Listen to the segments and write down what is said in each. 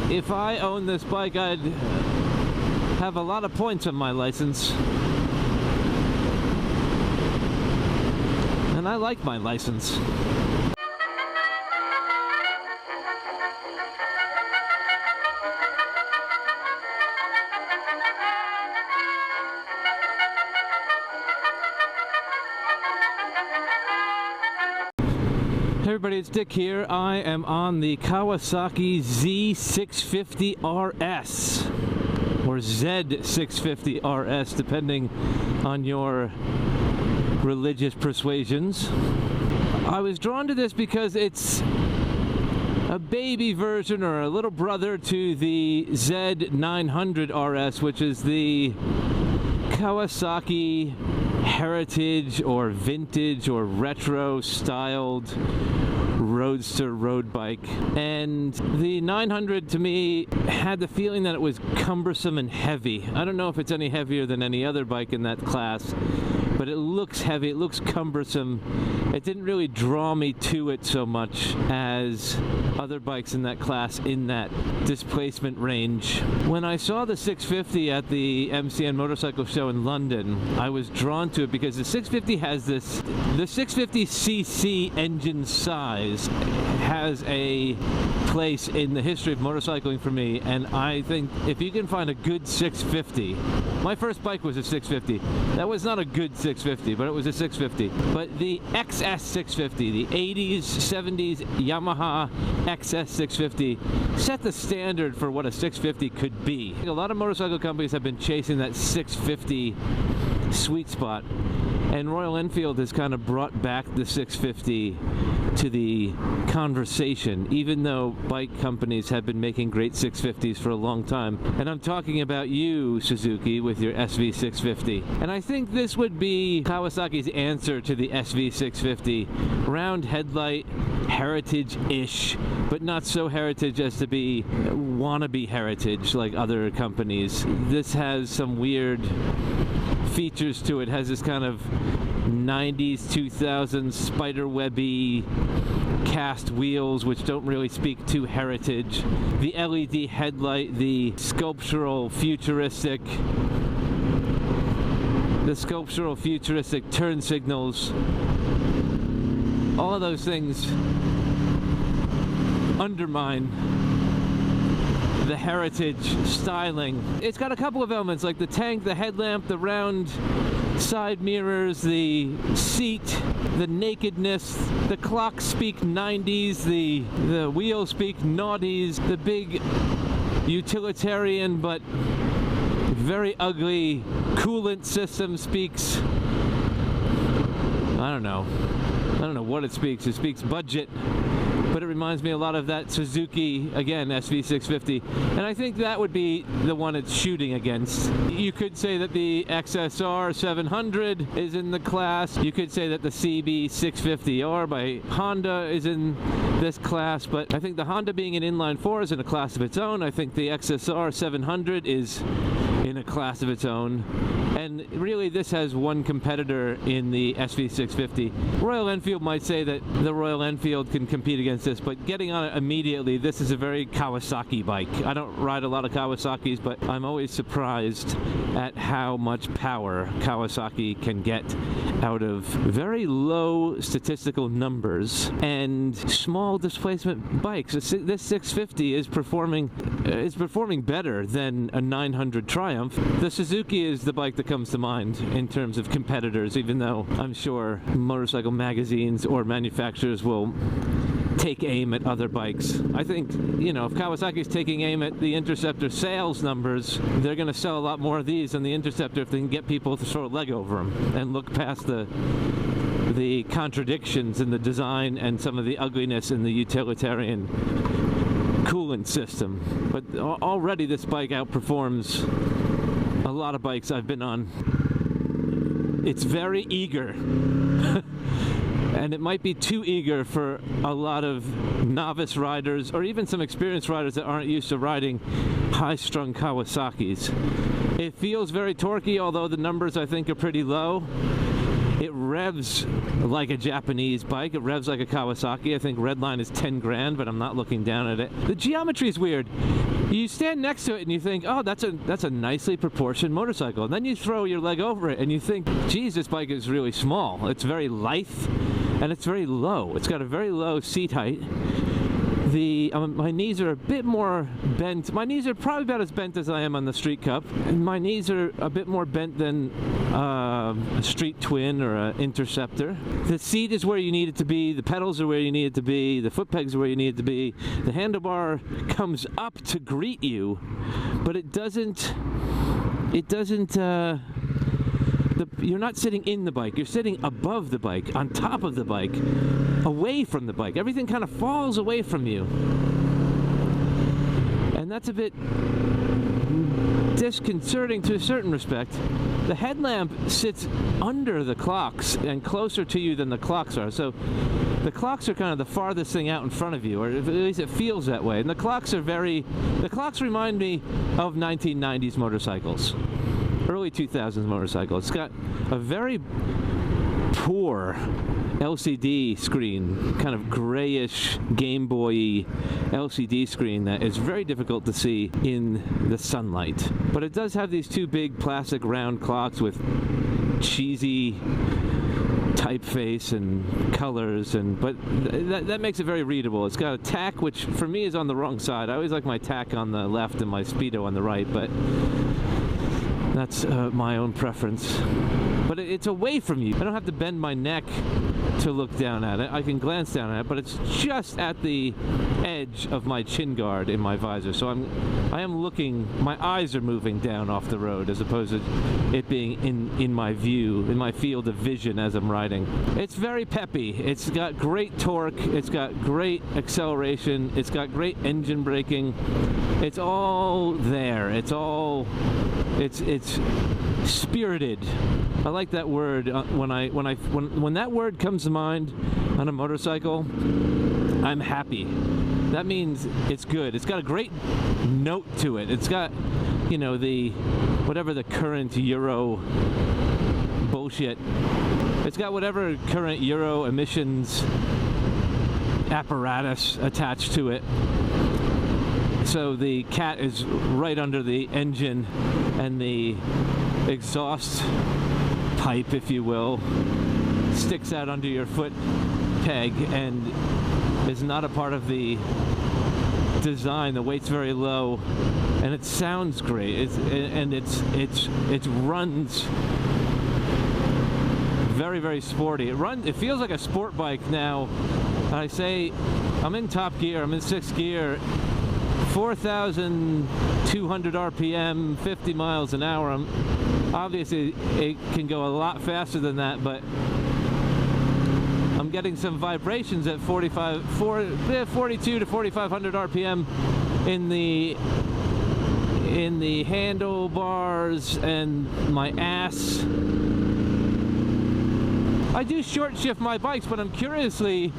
If I owned this bike, I'd have a lot of points on my license. And I like my license. Hey everybody, it's Dick here. I am on the Kawasaki Z650RS or Z650RS, depending on your religious persuasions. I was drawn to this because it's a baby version or a little brother to the Z900RS, which is the Kawasaki heritage or vintage or retro styled roadster road bike. And the 900 to me had the feeling that it was cumbersome and heavy. I don't know if it's any heavier than any other bike in that class, but it looks heavy, it looks cumbersome. It didn't really draw me to it so much as other bikes in that class in that displacement range. When I saw the 650 at the MCN motorcycle show in London, I was drawn to it because the 650 has this, the 650cc engine size has a place in the history of motorcycling for me, and I think if you can find a good 650, my first bike was a 650. That was not a good 650, but it was a 650. But the XS 650, the 80s, 70s Yamaha XS 650 set the standard for what a 650 could be. A lot of motorcycle companies have been chasing that 650 sweet spot, and Royal Enfield has kind of brought back the 650 to the conversation, even though bike companies have been making great 650s for a long time. And I'm talking about you, Suzuki, with your SV650. And I think this would be Kawasaki's answer to the SV650. Round headlight, heritage-ish, but not so heritage as to be wannabe heritage like other companies. This has some weird features to it. Has this kind of 90s, 2000s spiderwebby cast wheels, which don't really speak to heritage. The LED headlight, the sculptural futuristic turn signals, all of those things undermine the heritage styling. It's got a couple of elements like the tank, the headlamp, the round side mirrors, the seat, the nakedness, the clocks speak 90s, the wheels speak noughties, the big utilitarian but very ugly coolant system speaks, I don't know what it speaks. It speaks budget, but it reminds me a lot of that Suzuki, again, SV650. And I think that would be the one it's shooting against. You could say that the XSR 700 is in the class. You could say that the CB650R by Honda is in this class, but I think the Honda being an inline 4 is in a class of its own. I think the XSR 700 is in a class of its own. And really this has one competitor in the SV650. Royal Enfield might say that the Royal Enfield can compete against this, but getting on it immediately, this is a very Kawasaki bike. I don't ride a lot of Kawasaki's, but I'm always surprised at how much power Kawasaki can get out of very low statistical numbers and small displacement bikes. This 650 is performing better than a 900 Triumph. The Suzuki is the bike that comes to mind in terms of competitors, even though I'm sure motorcycle magazines or manufacturers will take aim at other bikes. I think, you know, if Kawasaki's taking aim at the Interceptor sales numbers, they're going to sell a lot more of these than the Interceptor if they can get people to throw a leg over them and look past the contradictions in the design and some of the ugliness in the utilitarian coolant system. But already this bike outperforms a lot of bikes I've been on. It's very eager. And it might be too eager for a lot of novice riders or even some experienced riders that aren't used to riding high-strung Kawasaki's. It feels very torquey, although the numbers I think are pretty low. It revs like a Japanese bike. It revs like a Kawasaki. I think redline is 10 grand, but I'm not looking down at it. The geometry is weird. you stand next to it and you think, oh, that's a nicely proportioned motorcycle. And then you throw your leg over it and you think, geez, this bike is really small. It's very lithe and it's very low. It's got a very low seat height. My knees are a bit more bent. My knees are probably about as bent as I am on the Street Cup. And my knees are a bit more bent than a Street Twin or an Interceptor. The seat is where you need it to be. The pedals are where you need it to be. The foot pegs are where you need it to be. The handlebar comes up to greet you, but it doesn't. You're not sitting in the bike. You're sitting above the bike, on top of the bike, away from the bike. Everything kind of falls away from you. And that's a bit disconcerting to a certain respect. The headlamp sits under the clocks and closer to you than the clocks are. So the clocks are kind of the farthest thing out in front of you, or at least it feels that way. And the clocks remind me of 1990s motorcycles. Early 2000s motorcycle. It's got a very poor LCD screen, kind of grayish Game Boy LCD screen that is very difficult to see in the sunlight. But it does have these two big plastic round clocks with cheesy typeface and colors, but that makes it very readable. It's got a tack, which for me is on the wrong side. I always like my tack on the left and my Speedo on the right, but that's my own preference. But it's away from you. I don't have to bend my neck to look down at it. I can glance down at it, but it's just at the edge of my chin guard in my visor. So I am looking, my eyes are moving down off the road as opposed to it being in my view, in my field of vision as I'm riding. It's very peppy. It's got great torque. It's got great acceleration. It's got great engine braking. It's all there. It's spirited. I like that word. When that word comes to mind on a motorcycle, I'm happy. That means it's good. It's got a great note to it. It's got, whatever the current Euro bullshit. It's got whatever current Euro emissions apparatus attached to it. So the cat is right under the engine, and the exhaust pipe, if you will, sticks out under your foot peg and is not a part of the design. The weight's very low, and it sounds great. It runs very, very sporty. It feels like a sport bike now. I say I'm in top gear. I'm in sixth gear. 4,200 RPM, 50 miles an hour. Obviously, it can go a lot faster than that, but I'm getting some vibrations at 42 to 4,500 RPM in the handlebars and my ass. I do short shift my bikes, but I'm curiously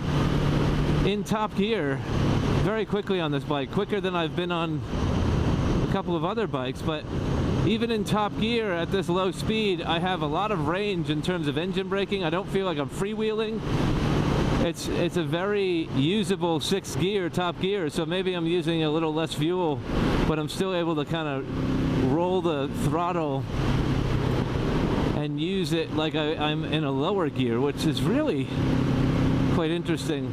in top gear very quickly on this bike, quicker than I've been on a couple of other bikes. But even in top gear at this low speed, I have a lot of range in terms of engine braking. I don't feel like I'm freewheeling. It's a very usable sixth gear, top gear, so maybe I'm using a little less fuel, but I'm still able to kind of roll the throttle and use it like I'm in a lower gear, which is really quite interesting.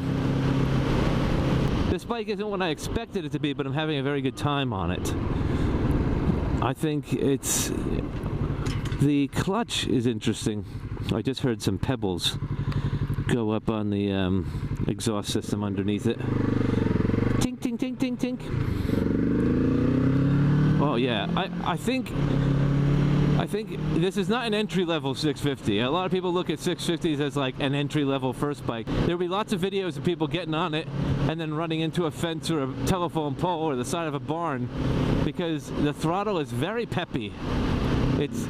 This bike isn't what I expected it to be, but I'm having a very good time on it. I think the clutch is interesting. I just heard some pebbles go up on the exhaust system underneath it. Tink, tink, tink, tink, tink. Oh yeah, I think this is not an entry-level 650. A lot of people look at 650s as like an entry-level first bike. There'll be lots of videos of people getting on it and then running into a fence or a telephone pole or the side of a barn, because the throttle is very peppy. It's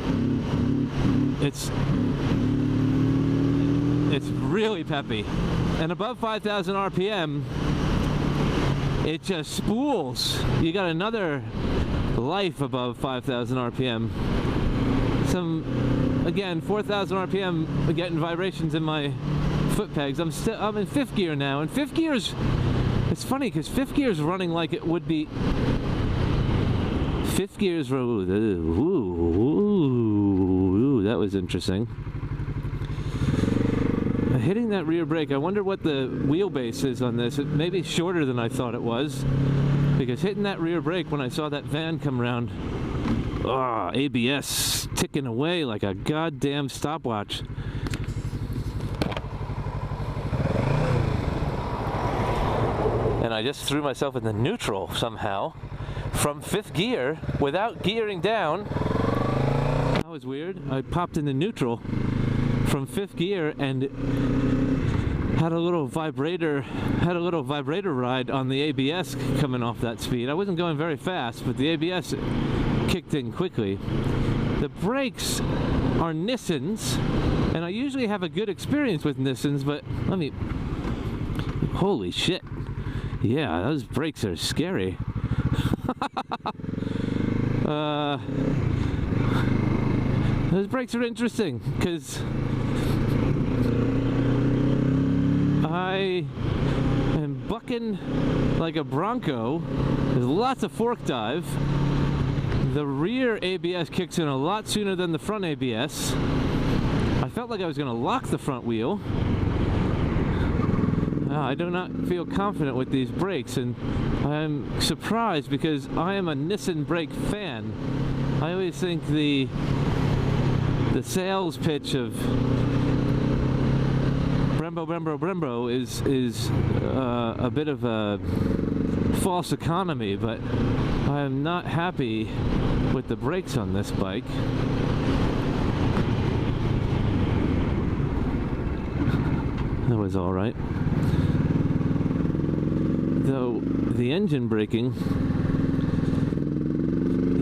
really peppy. And above 5,000 RPM, it just spools. You got another life above 5,000 RPM. Again, 4,000 RPM, getting vibrations in my foot pegs. I'm in fifth gear now, and fifth gear's, it's funny because fifth gear is running like it would be Fifth gear's road. Ooh, that was interesting. Hitting that rear brake, I wonder what the wheelbase is on this. It may be shorter than I thought it was, because hitting that rear brake when I saw that van come around, ABS ticking away like a goddamn stopwatch. And I just threw myself in the neutral somehow from fifth gear without gearing down. That was weird. I popped into neutral from fifth gear and had a little vibrator ride on the ABS coming off that speed. I wasn't going very fast, but the ABS kicked in quickly. The brakes are Nissans, and I usually have a good experience with Nissans, but holy shit. Yeah, those brakes are scary. Those brakes are interesting because I am bucking like a bronco. There's lots of fork dive. The rear ABS kicks in a lot sooner than the front ABS. I felt like I was going to lock the front wheel. I do not feel confident with these brakes, and I'm surprised because I am a Nissan brake fan. I always think the sales pitch of Brembo is a bit of a false economy, but I am not happy with the brakes on this bike. That was all right. Though the engine braking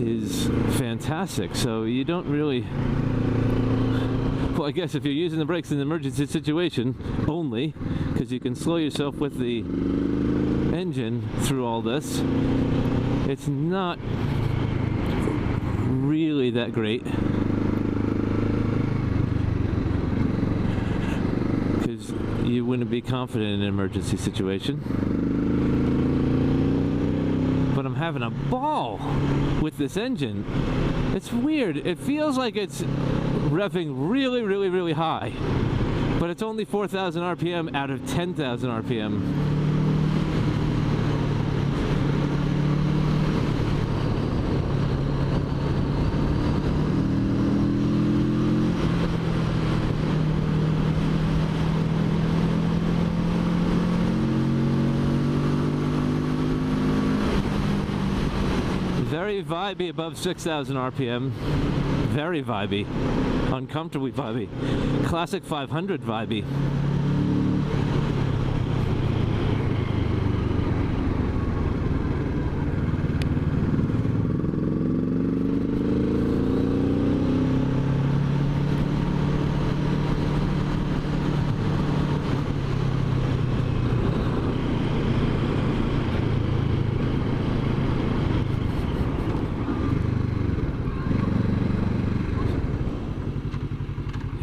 is fantastic, so you don't really... Well, I guess if you're using the brakes in an emergency situation only, because you can slow yourself with the engine through all this, it's not really that great. Because you wouldn't be confident in an emergency situation. But I'm having a ball with this engine. It's weird. It feels like it's revving really, really, really high. But it's only 4,000 RPM out of 10,000 RPM. Very vibey above 6,000 RPM. Very vibey. Uncomfortably vibey. Classic 500 vibey.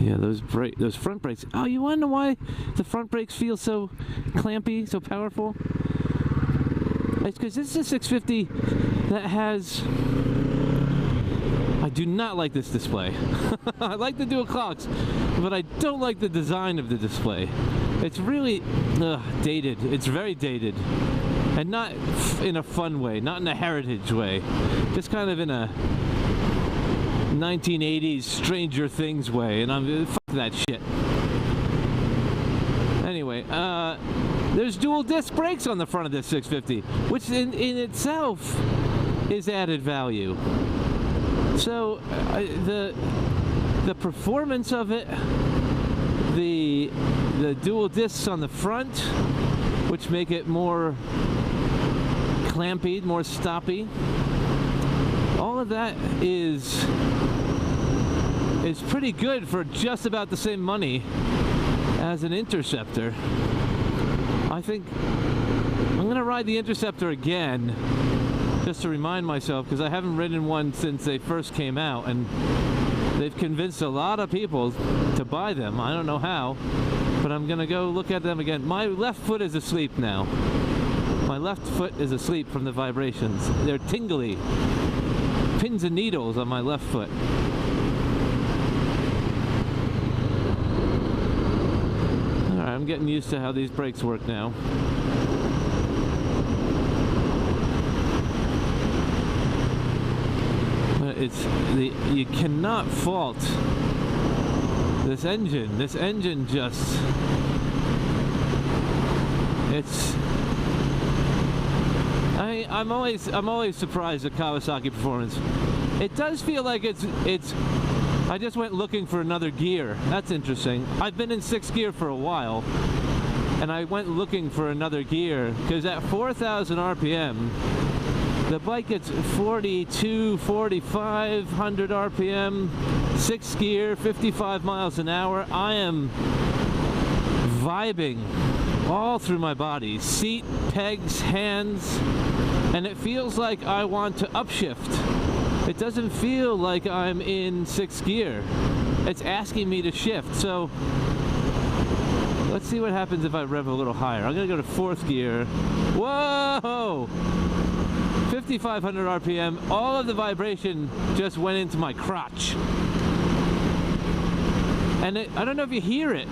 Yeah, those front brakes. Oh, you wanna know why the front brakes feel so clampy, so powerful? It's because this is a 650 that has... I do not like this display. I like the dual clocks, but I don't like the design of the display. It's really dated. It's very dated. And not in a fun way, not in a heritage way. Just kind of in a 1980s Stranger Things way, and I'm fuck that shit. Anyway, there's dual disc brakes on the front of this 650, which in itself is added value. So the performance of it, the dual discs on the front, which make it more clampy, more stoppy. All of that is pretty good for just about the same money as an Interceptor. I think I'm gonna ride the Interceptor again just to remind myself, because I haven't ridden one since they first came out, and they've convinced a lot of people to buy them. I don't know how, but I'm gonna go look at them again. My left foot is asleep now. My left foot is asleep from the vibrations. They're tingly. pins and needles on my left foot. Alright, I'm getting used to how these brakes work now. You cannot fault this engine. This engine just, I'm always surprised at Kawasaki performance. It does feel like it's I just went looking for another gear. That's interesting. I've been in 6th gear for a while, and I went looking for another gear because at 4,000 RPM the bike gets 42, 4,500 RPM, 6th gear, 55 miles an hour. I am vibing all through my body, seat, pegs, hands, and it feels like I want to upshift. It doesn't feel like I'm in 6th gear. It's asking me to shift. So let's see what happens if I rev a little higher. I'm gonna go to 4th gear. Whoa! 5,500 RPM, all of the vibration just went into my crotch. And I don't know if you hear it.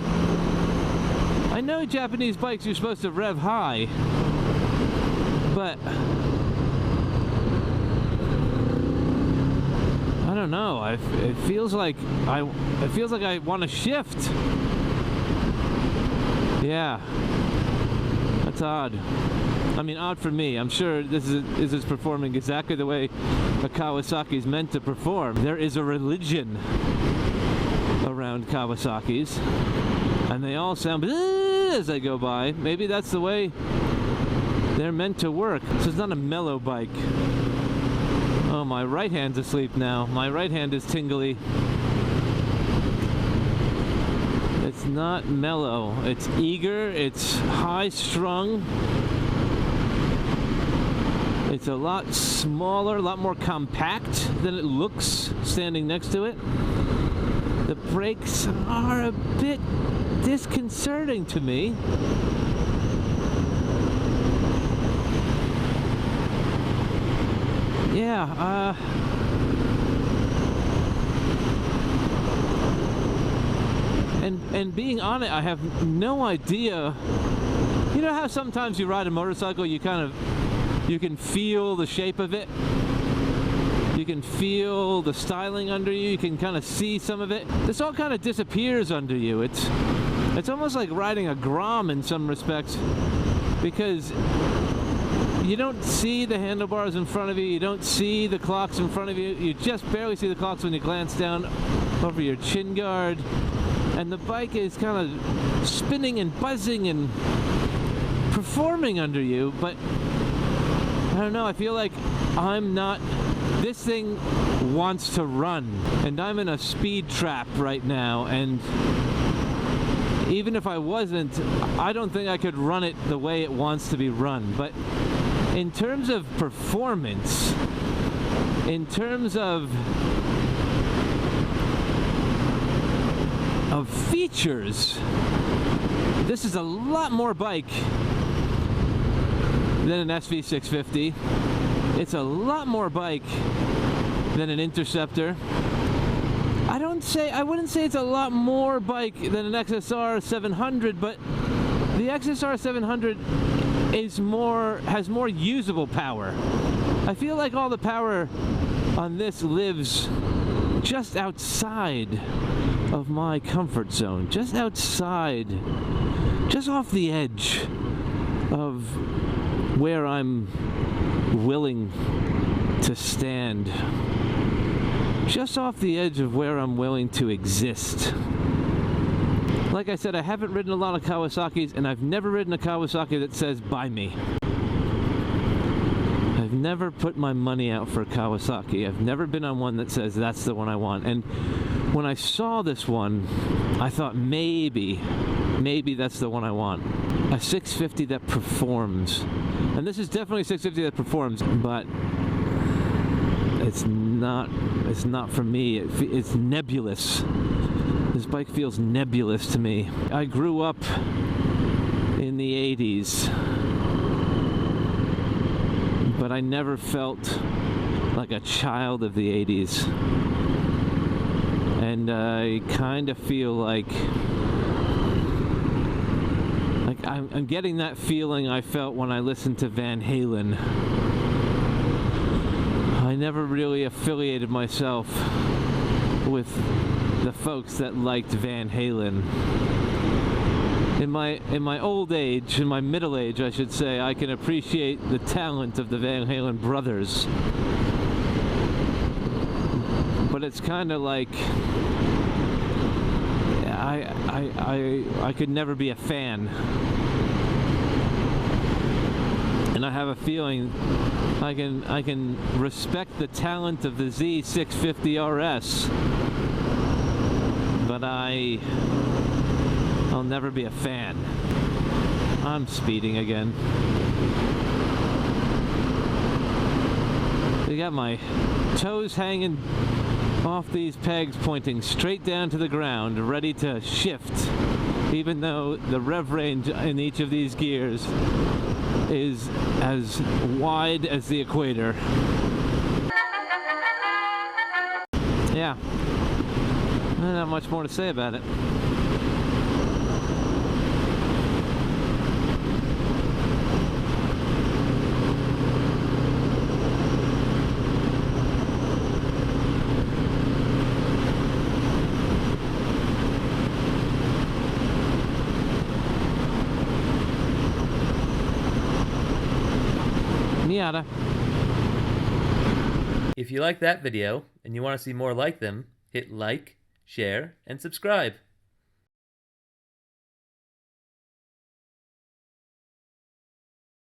I know Japanese bikes you're supposed to rev high, but I don't know. It feels like I want to shift. Yeah, that's odd. I mean, odd for me. I'm sure this is performing exactly the way a Kawasaki's meant to perform. There is a religion around Kawasaki's, and they all sound as they go by. Maybe that's the way they're meant to work. This is not a mellow bike. Oh, my right hand's asleep now. My right hand is tingly. It's not mellow. It's eager. It's high-strung. It's a lot smaller, a lot more compact than it looks standing next to it. The brakes are a bit disconcerting to me. Yeah, and being on it, I have no idea. You know how sometimes you ride a motorcycle, you can feel the shape of it. You can feel the styling under you. You can kind of see some of it. This all kind of disappears under you. It's almost like riding a Grom in some respects, because you don't see the handlebars in front of you. You don't see the clocks in front of you. You just barely see the clocks when you glance down over your chin guard. And the bike is kind of spinning and buzzing and performing under you, but I don't know, I feel like I'm not, this thing wants to run, and I'm in a speed trap right now, and even if I wasn't, I don't think I could run it the way it wants to be run. But in terms of performance, in terms of features, this is a lot more bike than an SV650. It's a lot more bike than an Interceptor. I wouldn't say it's a lot more bike than an XSR 700, but the XSR 700 has more usable power. I feel like all the power on this lives just outside of my comfort zone, just outside, just off the edge of where I'm willing to stand, just off the edge of where I'm willing to exist. Like I said, I haven't ridden a lot of Kawasaki's, and I've never ridden a Kawasaki that says buy me. I've never put my money out for a Kawasaki. I've never been on one that says that's the one I want. And when I saw this one, I thought maybe that's the one I want. A 650 that performs. And this is definitely a 650 that performs, but it's not for me. It's nebulous. This bike feels nebulous to me. I grew up in the 80s, but I never felt like a child of the 80s. And I kind of feel like I'm getting that feeling I felt when I listened to Van Halen. I never really affiliated myself with the folks that liked Van Halen. In my old age, in my middle age, I should say, I can appreciate the talent of the Van Halen brothers. But it's kind of like I could never be a fan. And I have a feeling I can respect the talent of the Z650RS, but I'll never be a fan. I'm speeding again. They got my toes hanging off these pegs, pointing straight down to the ground, ready to shift, even though the rev range in each of these gears is as wide as the equator. Yeah, not much more to say about it. Miata. If you like that video and you want to see more like them, hit like, share, and subscribe.